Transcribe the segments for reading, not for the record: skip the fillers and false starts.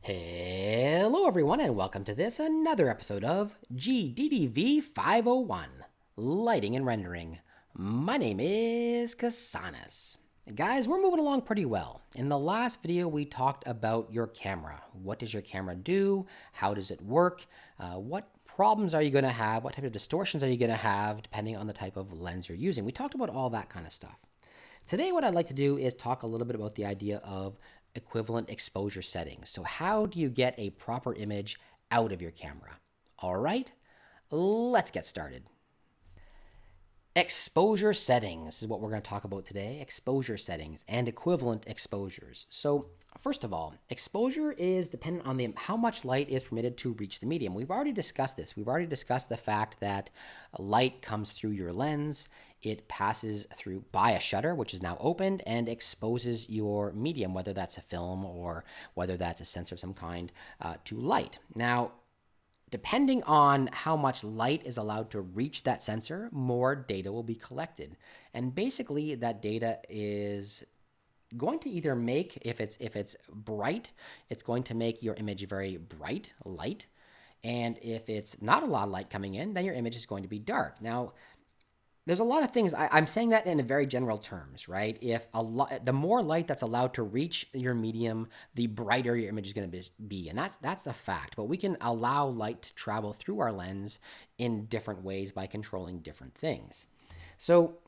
Hello, everyone, and welcome to another episode of GDDV 501 Lighting and Rendering. My name is Kasanas. Guys, we're moving along pretty well. In the last video, we talked about your camera. What does your camera do? How does it work? What problems are you going to have? What type of distortions are you going to have depending on the type of lens you're using? We talked about all that kind of stuff. Today, what I'd like to do is talk a little bit about the idea of equivalent exposure settings. So how do you get a proper image out of your camera? All right, let's get started. Exposure settings is what we're going to talk about today. Exposure settings and equivalent exposures. So first of all, exposure is dependent on how much light is permitted to reach the medium. We've already discussed this. We've already discussed the fact that light comes through your lens. It passes through by a shutter, which is now opened, and exposes your medium, whether that's a film or whether that's a sensor of some kind, to light. Now, depending on how much light is allowed to reach that sensor, more data will be collected. And basically, that data is going to either make, if it's bright, it's going to make your image very bright, light. And if it's not a lot of light coming in, then your image is going to be dark. Now, there's a lot of things. I'm saying that in a very general terms, right? If the more light that's allowed to reach your medium, the brighter your image is going to be, and that's a fact. But we can allow light to travel through our lens in different ways by controlling different things. So,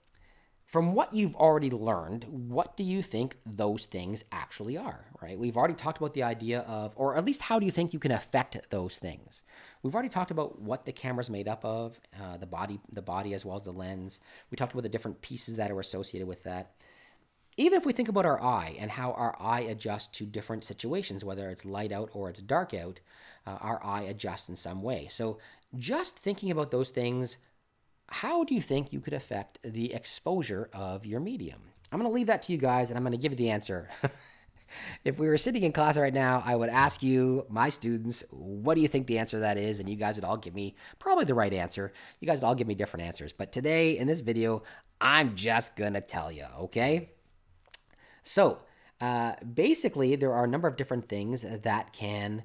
from what you've already learned, what do you think those things actually are, right? We've already talked about the idea of, or at least how do you think you can affect those things? We've already talked about what the camera's made up of, the body as well as the lens. We talked about the different pieces that are associated with that. Even if we think about our eye and how our eye adjusts to different situations, whether it's light out or it's dark out, our eye adjusts in some way. So just thinking about those things, how do you think you could affect the exposure of your medium? I'm going to leave that to you guys, and I'm going to give you the answer. If we were sitting in class right now, I would ask you, my students, what do you think the answer to that is? And you guys would all give me probably the right answer. You guys would all give me different answers. But today, in this video, I'm just going to tell you, okay? So, basically, there are a number of different things that can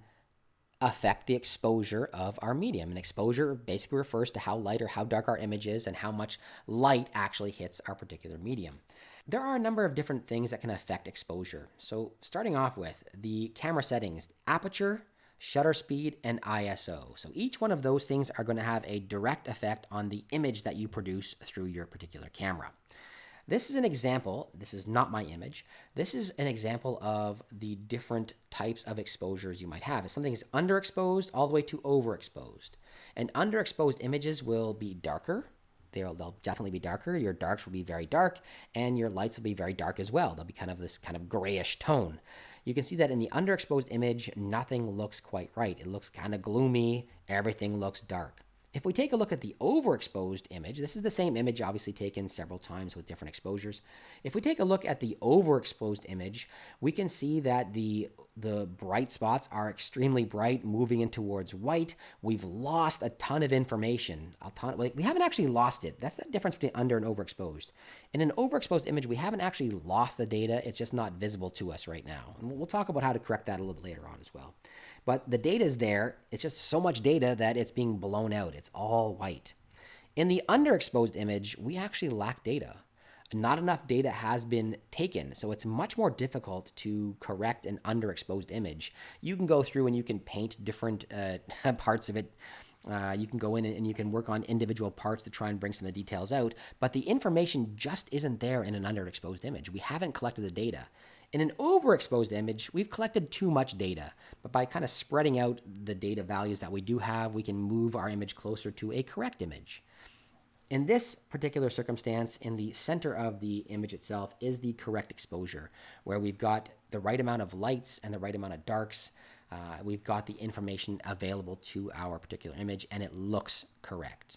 affect the exposure of our medium. And exposure basically refers to how light or how dark our image is and how much light actually hits our particular medium. There are a number of different things that can affect exposure. So starting off with the camera settings, aperture, shutter speed, and ISO. So each one of those things are going to have a direct effect on the image that you produce through your particular camera. This is an example. This is not my image. This is an example of the different types of exposures you might have. If something is underexposed all the way to overexposed. And underexposed images will be darker. They'll definitely be darker. Your darks will be very dark, and your lights will be very dark as well. They'll be kind of this kind of grayish tone. You can see that in the underexposed image, nothing looks quite right. It looks kind of gloomy. Everything looks dark. If we take a look at the overexposed image, this is the same image obviously taken several times with different exposures. If we take a look at the overexposed image, we can see that the bright spots are extremely bright, moving in towards white. We've lost a ton of information. We haven't actually lost it. That's the difference between under and overexposed. In an overexposed image, we haven't actually lost the data. It's just not visible to us right now. And we'll talk about how to correct that a little bit later on as well. But the data is there. It's just so much data that it's being blown out. It's all white. In the underexposed image, we actually lack data. Not enough data has been taken, so it's much more difficult to correct an underexposed image. You can go through and you can paint different parts of it. You can go in and you can work on individual parts to try and bring some of the details out, but the information just isn't there in an underexposed image. We haven't collected the data. In an overexposed image, we've collected too much data, but by kind of spreading out the data values that we do have, we can move our image closer to a correct image. In this particular circumstance, in the center of the image itself is the correct exposure, where we've got the right amount of lights and the right amount of darks. We've got the information available to our particular image, and it looks correct.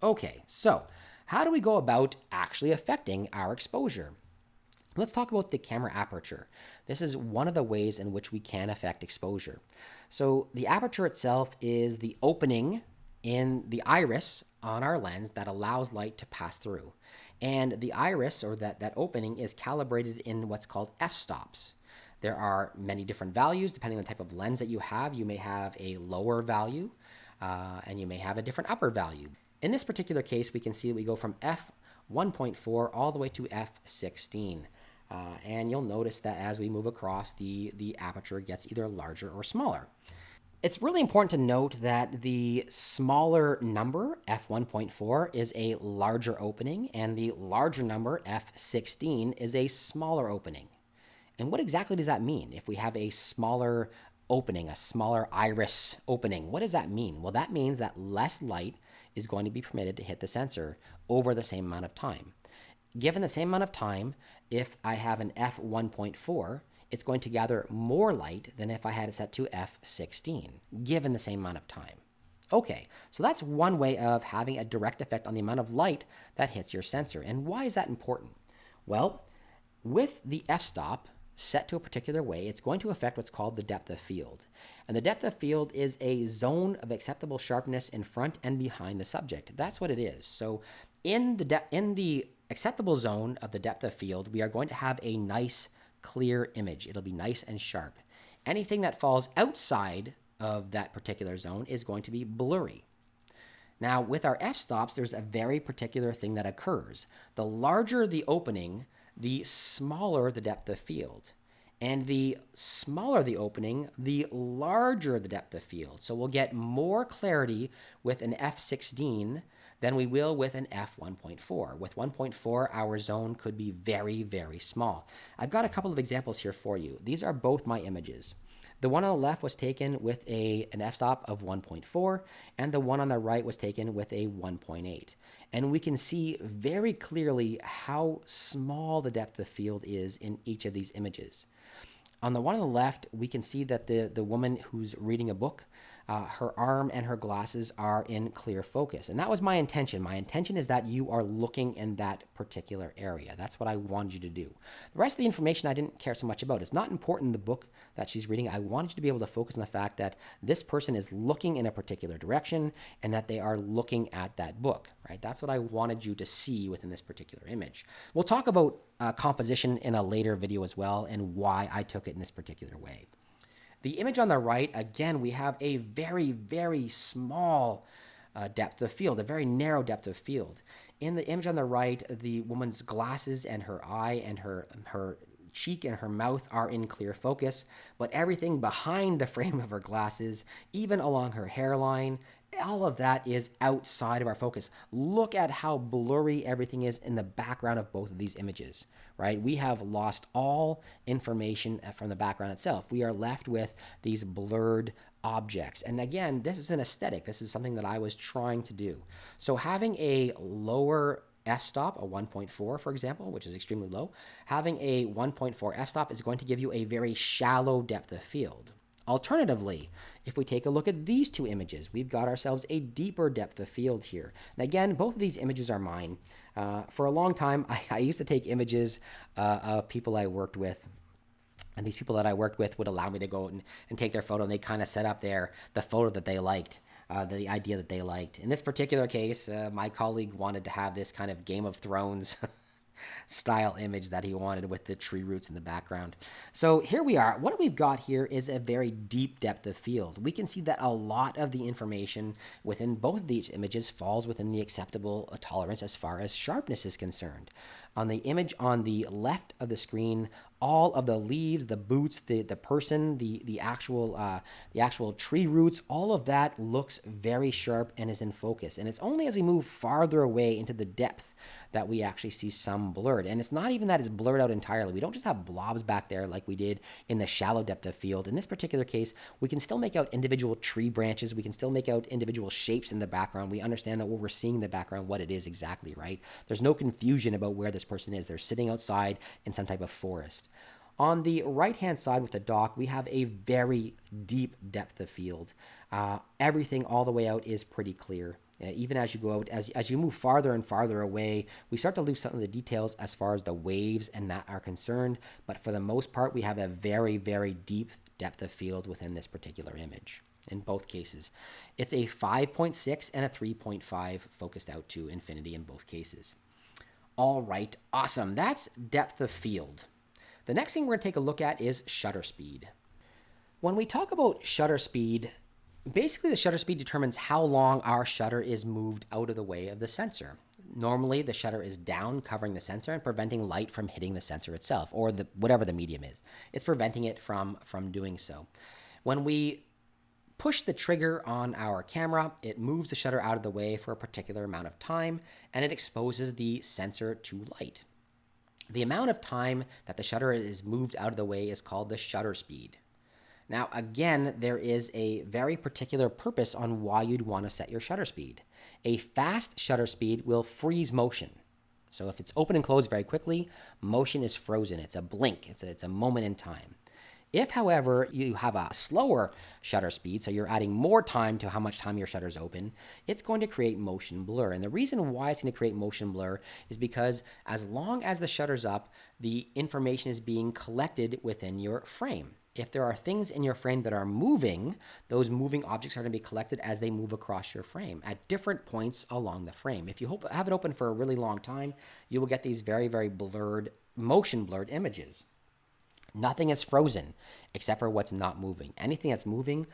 Okay, so how do we go about actually affecting our exposure? Let's talk about the camera aperture. This is one of the ways in which we can affect exposure. So the aperture itself is the opening in the iris on our lens that allows light to pass through. And the iris, or that opening, is calibrated in what's called f-stops. There are many different values depending on the type of lens that you have. You may have a lower value and you may have a different upper value. In this particular case, we can see that we go from f1.4 all the way to f16. And you'll notice that as we move across, the aperture gets either larger or smaller. It's really important to note that the smaller number, f1.4, is a larger opening, and the larger number, f16, is a smaller opening. And what exactly does that mean? If we have a smaller opening, a smaller iris opening, what does that mean? Well, that means that less light is going to be permitted to hit the sensor over the same amount of time. Given the same amount of time, if I have an f1.4, it's going to gather more light than if I had it set to f16, given the same amount of time. Okay, so that's one way of having a direct effect on the amount of light that hits your sensor. And why is that important? Well, with the f-stop set to a particular way, it's going to affect what's called the depth of field. And the depth of field is a zone of acceptable sharpness in front and behind the subject. That's what it is. So in the acceptable zone of the depth of field, we are going to have a nice clear image. It'll be nice and sharp. Anything that falls outside of that particular zone is going to be blurry. Now, with our f-stops, there's a very particular thing that occurs. The larger the opening, the smaller the depth of field. And the smaller the opening, the larger the depth of field. So we'll get more clarity with an f16 than we will with an f1.4. With 1.4, our zone could be very, very small. I've got a couple of examples here for you. These are both my images. The one on the left was taken with an f-stop of 1.4, and the one on the right was taken with a 1.8. And we can see very clearly how small the depth of field is in each of these images. On the one on the left, we can see that the woman who's reading a book, her arm and her glasses are in clear focus. And that was my intention. My intention is that you are looking in that particular area. That's what I wanted you to do. The rest of the information I didn't care so much about. It's not important in the book that she's reading. I wanted you to be able to focus on the fact that this person is looking in a particular direction and that they are looking at that book, right? That's what I wanted you to see within this particular image. We'll talk about composition in a later video as well and why I took it in this particular way. The image on the right, again, we have a very, very small depth of field, a very narrow depth of field. In the image on the right, the woman's glasses and her eye and her cheek and her mouth are in clear focus, but everything behind the frame of her glasses, even along her hairline, all of that is outside of our focus. Look at how blurry everything is in the background of both of these images, right? We have lost all information from the background itself. We are left with these blurred objects. And again, this is an aesthetic. This is something that I was trying to do. So having a lower f-stop, a 1.4, for example, which is extremely low, having a 1.4 f-stop is going to give you a very shallow depth of field. Alternatively, if we take a look at these two images, we've got ourselves a deeper depth of field here. And again, both of these images are mine. For a long time, I used to take images of people I worked with. And these people that I worked with would allow me to go and take their photo, and they kind of set up the photo that they liked, the idea that they liked. In this particular case, my colleague wanted to have this kind of Game of Thrones style image that he wanted with the tree roots in the background. So here we are. What we've got here is a very deep depth of field. We can see that a lot of the information within both of these images falls within the acceptable tolerance as far as sharpness is concerned. On the image on the left of the screen, all of the leaves, the boots, the person, the actual tree roots, all of that looks very sharp and is in focus. And it's only as we move farther away into the depth that we actually see some blurred. And it's not even that it's blurred out entirely. We don't just have blobs back there like we did in the shallow depth of field. In this particular case, we can still make out individual tree branches. We can still make out individual shapes in the background. We understand that what we're seeing in the background, what it is exactly, right? There's no confusion about where this person is. They're sitting outside in some type of forest. On the right-hand side with the dock, we have a very deep depth of field. Everything all the way out is pretty clear. Even as you go out, as you move farther and farther away, we start to lose some of the details as far as the waves and that are concerned. But for the most part, we have a very, very deep depth of field within this particular image. In both cases, it's a 5.6 and a 3.5 focused out to infinity in both cases. All right, awesome. That's depth of field. The next thing we're going to take a look at is shutter speed. When we talk about shutter speed, basically the shutter speed determines how long our shutter is moved out of the way of the sensor. Normally the shutter is down, covering the sensor and preventing light from hitting the sensor itself, or whatever the medium is. It's preventing it from doing so. When we push the trigger on our camera, it moves the shutter out of the way for a particular amount of time, and it exposes the sensor to light. The amount of time that the shutter is moved out of the way is called the shutter speed. Now, again, there is a very particular purpose on why you'd want to set your shutter speed. A fast shutter speed will freeze motion. So if it's open and closed very quickly, motion is frozen. It's a blink. It's a moment in time. If, however, you have a slower shutter speed, so you're adding more time to how much time your shutter is open, it's going to create motion blur. And the reason why it's going to create motion blur is because as long as the shutter's up, the information is being collected within your frame. If there are things in your frame that are moving, those moving objects are going to be collected as they move across your frame at different points along the frame. If you have it open for a really long time, you will get these very, very blurred, motion blurred images. Nothing is frozen except for what's not moving. Anything that's moving,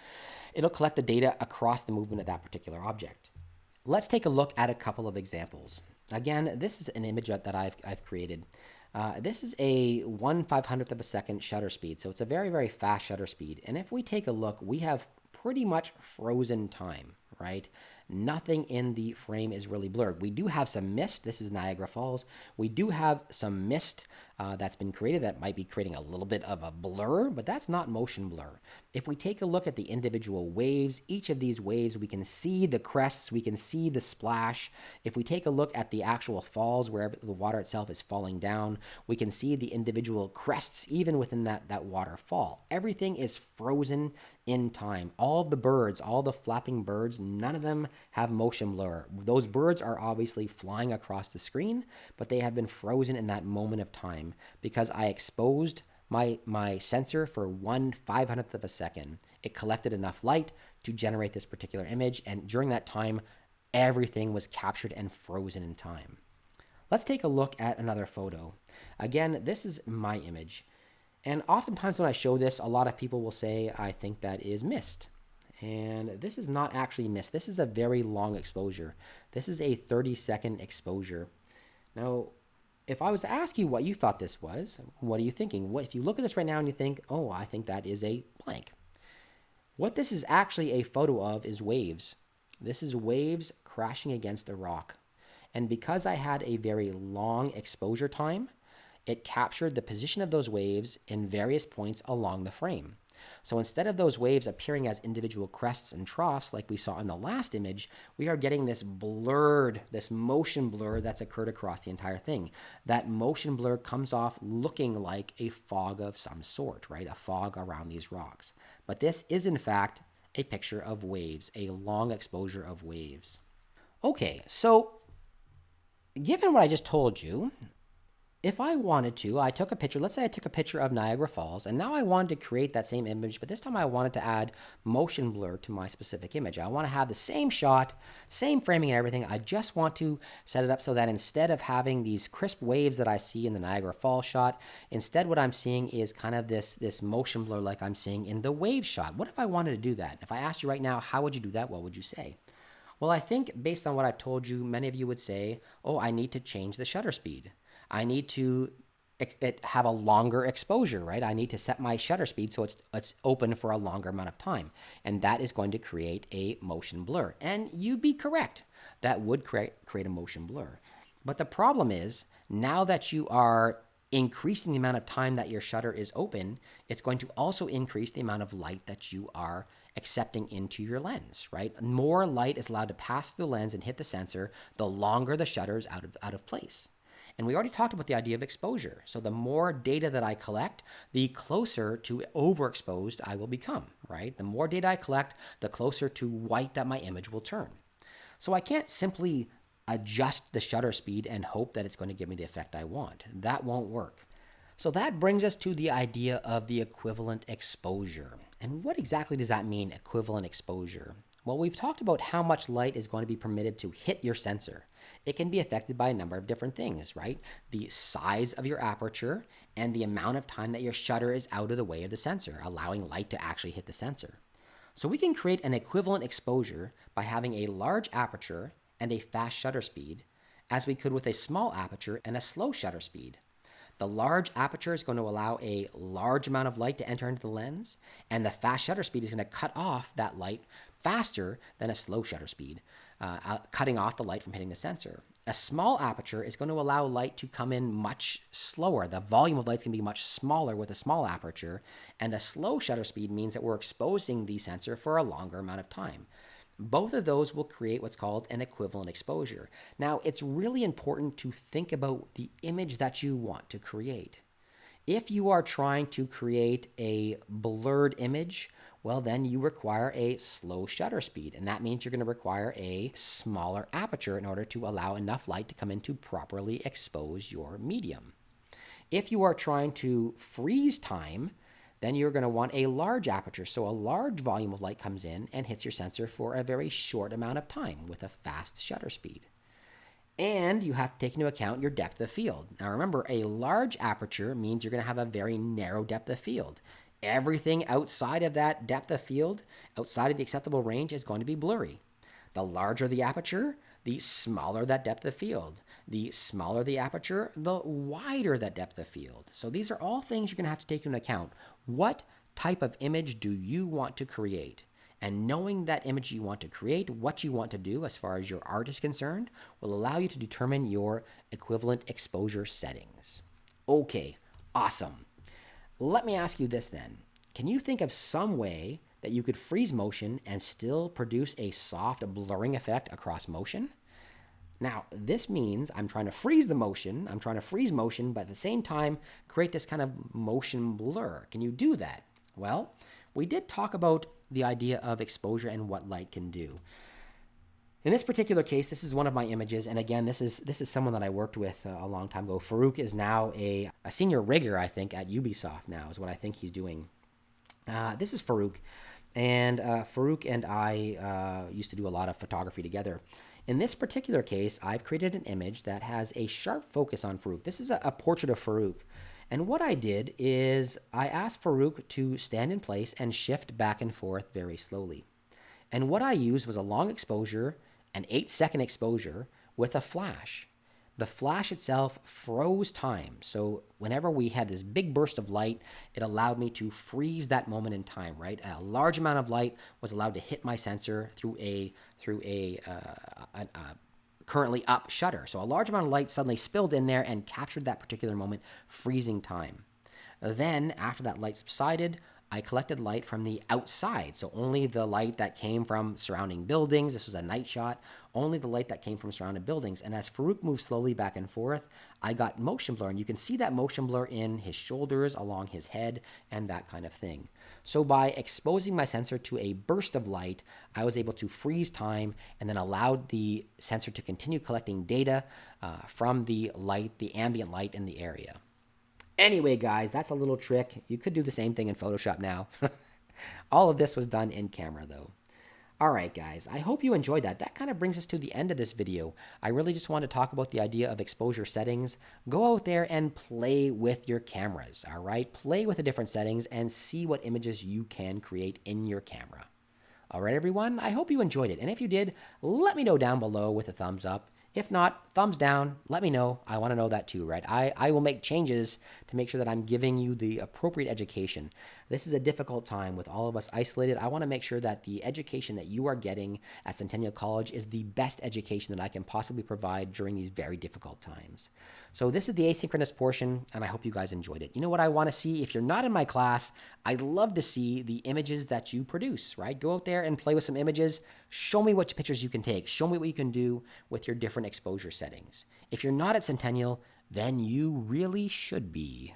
it'll collect the data across the movement of that particular object. Let's take a look at a couple of examples. Again, this is an image that I've created. This is a 1/500th of a second shutter speed, so it's a very, very fast shutter speed. And if we take a look, we have pretty much frozen time, right? Nothing in the frame is really blurred. We do have some mist. This is Niagara Falls. We do have some mist that's been created that might be creating a little bit of a blur, but that's not motion blur. If we take a look at the individual waves, each of these waves, we can see the crests, we can see the splash. If we take a look at the actual falls where the water itself is falling down, we can see the individual crests even within that waterfall. Everything is frozen in time. All of the birds, all the flapping birds, none of them have motion blur. Those birds are obviously flying across the screen, but they have been frozen in that moment of time because I exposed my sensor for 1/500th of a second. It collected enough light to generate this particular image, and during that time, everything was captured and frozen in time. Let's take a look at another photo. Again, this is my image. And oftentimes when I show this, a lot of people will say, I think that is mist. And this is not actually mist. This is a very long exposure. This is a 30-second exposure. Now, if I was to ask you what you thought this was, what are you thinking? If you look at this right now and you think, oh, I think that is a blank. What this is actually a photo of is waves. This is waves crashing against a rock. And because I had a very long exposure time, it captured the position of those waves in various points along the frame. So instead of those waves appearing as individual crests and troughs like we saw in the last image, we are getting this blurred, this motion blur that's occurred across the entire thing. That motion blur comes off looking like a fog of some sort, right? A fog around these rocks. But this is in fact a picture of waves, a long exposure of waves. Okay, so given what I just told you, if I wanted to, I took a picture, let's say I took a picture of Niagara Falls, and now I wanted to create that same image, but this time I wanted to add motion blur to my specific image. I want to have the same shot, same framing and everything. I just want to set it up so that instead of having these crisp waves that I see in the Niagara Falls shot, instead what I'm seeing is kind of this motion blur like I'm seeing in the wave shot. What if I wanted to do that? If I asked you right now, how would you do that? What would you say? Well, I think based on what I've told you, many of you would say, oh, I need to change the shutter speed. I need to have a longer exposure, right? I need to set my shutter speed so it's open for a longer amount of time. And that is going to create a motion blur. And you'd be correct. That would create a motion blur. But the problem is, now that you are increasing the amount of time that your shutter is open, it's going to also increase the amount of light that you are accepting into your lens, right? More light is allowed to pass through the lens and hit the sensor, the longer the shutter is out of place. And we already talked about the idea of exposure. So the more data that I collect, the closer to overexposed I will become, right? The more data I collect, the closer to white that my image will turn. So I can't simply adjust the shutter speed and hope that it's going to give me the effect I want. That won't work. So that brings us to the idea of the equivalent exposure. And what exactly does that mean, equivalent exposure? Well, we've talked about how much light is going to be permitted to hit your sensor. It can be affected by a number of different things, right? The size of your aperture and the amount of time that your shutter is out of the way of the sensor, allowing light to actually hit the sensor. So we can create an equivalent exposure by having a large aperture and a fast shutter speed, as we could with a small aperture and a slow shutter speed. The large aperture is going to allow a large amount of light to enter into the lens, and the fast shutter speed is going to cut off that light faster than a slow shutter speed, cutting off the light from hitting the sensor. A small aperture is going to allow light to come in much slower. The volume of light is going to be much smaller with a small aperture, and a slow shutter speed means that we're exposing the sensor for a longer amount of time. Both of those will create what's called an equivalent exposure. Now, it's really important to think about the image that you want to create. If you are trying to create a blurred image, well, then you require a slow shutter speed, and that means you're going to require a smaller aperture in order to allow enough light to come in to properly expose your medium. If you are trying to freeze time, then you're going to want a large aperture, so a large volume of light comes in and hits your sensor for a very short amount of time with a fast shutter speed. And you have to take into account your depth of field. Now remember, a large aperture means you're going to have a very narrow depth of field. Everything outside of that depth of field, outside of the acceptable range, is going to be blurry. The larger the aperture, the smaller that depth of field. The smaller the aperture, the wider that depth of field. So these are all things you're going to have to take into account. What type of image do you want to create? And knowing that image you want to create, what you want to do as far as your art is concerned, will allow you to determine your equivalent exposure settings. Okay, awesome. Let me ask you this then. Can you think of some way that you could freeze motion and still produce a soft blurring effect across motion? Now, this means I'm trying to freeze motion, but at the same time, create this kind of motion blur. Can you do that? Well, we did talk about the idea of exposure and what light can do. In this particular case, this is one of my images, and again, this is someone that I worked with a long time ago. Farouk is now a senior rigger, I think, at Ubisoft now, is what I think he's doing. This is Farouk, and Farouk and I used to do a lot of photography together. In this particular case, I've created an image that has a sharp focus on Farouk. This is a portrait of Farouk. And what I did is I asked Farouk to stand in place and shift back and forth very slowly. And what I used was a long exposure, an 8-second exposure with a flash. The flash itself froze time. So whenever we had this big burst of light, it allowed me to freeze that moment in time, right? A large amount of light was allowed to hit my sensor through a currently up shutter. So a large amount of light suddenly spilled in there and captured that particular moment, freezing time. Then, after that light subsided, I collected light from the outside. So only the light that came from surrounding buildings. This was a night shot. Only the light that came from surrounding buildings. And as Farouk moved slowly back and forth, I got motion blur. And you can see that motion blur in his shoulders, along his head, and that kind of thing. So by exposing my sensor to a burst of light, I was able to freeze time and then allowed the sensor to continue collecting data from the light, the ambient light in the area. Anyway, guys, that's a little trick. You could do the same thing in Photoshop now. All of this was done in camera, though. All right, guys, I hope you enjoyed that. That kind of brings us to the end of this video. I really just want to talk about the idea of exposure settings. Go out there and play with your cameras, all right? Play with the different settings and see what images you can create in your camera. All right, everyone, I hope you enjoyed it. And if you did, let me know down below with a thumbs up. If not, thumbs down, let me know. I want to know that too, right? I will make changes to make sure that I'm giving you the appropriate education. This is a difficult time with all of us isolated. I want to make sure that the education that you are getting at Centennial College is the best education that I can possibly provide during these very difficult times. So this is the asynchronous portion, and I hope you guys enjoyed it. You know what I want to see? If you're not in my class, I'd love to see the images that you produce, right? Go out there and play with some images. Show me what pictures you can take. Show me what you can do with your different exposure settings. If you're not at Centennial, then you really should be.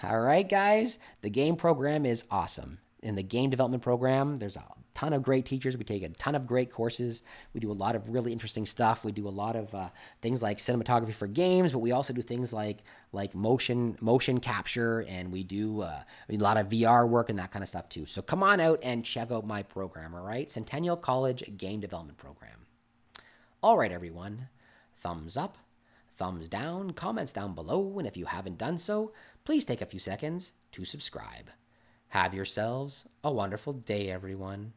All right, guys, the game program is awesome. in the game development program, there's a ton of great teachers. We take a ton of great courses. We do a lot of really interesting stuff. We do a lot of things like cinematography for games, but we also do things like motion capture, and we do a lot of VR work and that kind of stuff too. So come on out and check out my program, all right? Centennial College Game Development Program. All right, everyone. Thumbs up, thumbs down, comments down below, and if you haven't done so, please take a few seconds to subscribe. Have yourselves a wonderful day, everyone.